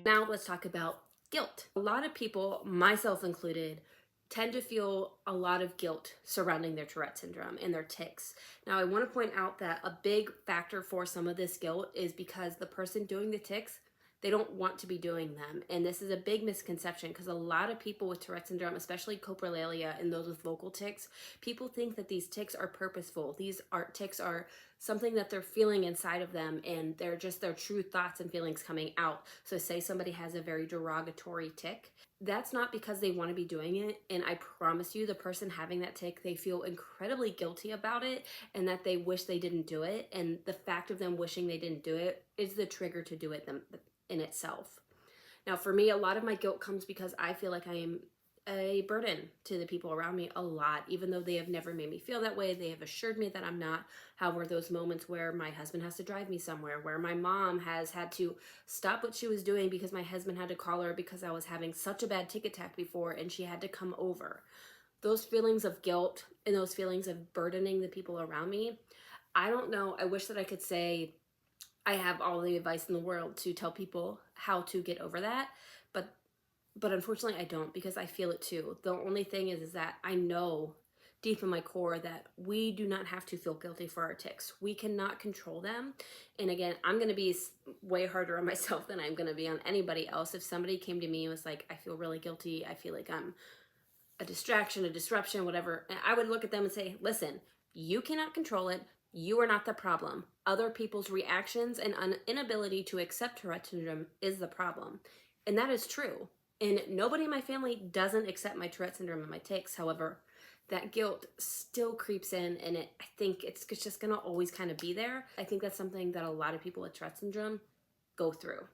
Now let's talk about guilt. A lot of people, myself included, tend to feel a lot of guilt surrounding their Tourette syndrome and their tics. Now, I want to point out that a big factor for some of this guilt is because the person doing the tics, they don't want to be doing them. And this is a big misconception because a lot of people with Tourette syndrome, especially coprolalia and those with vocal tics, people think that these tics are purposeful. These tics are something that they're feeling inside of them, and they're just their true thoughts and feelings coming out. So say somebody has a very derogatory tic, that's not because they want to be doing it. And I promise you, the person having that tic, they feel incredibly guilty about it and that they wish they didn't do it. And the fact of them wishing they didn't do it is the trigger to do it in itself. Now, for me, a lot of my guilt comes because I feel like I am a burden to the people around me a lot, even though they have never made me feel that way. They have assured me that I'm not. However, those moments where my husband has to drive me somewhere, where my mom has had to stop what she was doing because my husband had to call her because I was having such a bad tic attack before and she had to come over. Those feelings of guilt and those feelings of burdening the people around me, I don't know. I wish that I could say I have all the advice in the world to tell people how to get over that, but unfortunately I don't, because I feel it too. The only thing is that I know deep in my core that we do not have to feel guilty for our tics. We cannot control them. And again, I'm going to be way harder on myself than I'm going to be on anybody else. If somebody came to me and was like, I feel really guilty, I feel like I'm a distraction, a disruption, whatever, I would look at them and say, listen, you cannot control it. You are not the problem. Other people's reactions and inability to accept Tourette syndrome is the problem. And that is true. And nobody in my family doesn't accept my Tourette syndrome and my tics. However, that guilt still creeps in, and I think it's just gonna always kind of be there. I think that's something that a lot of people with Tourette syndrome go through.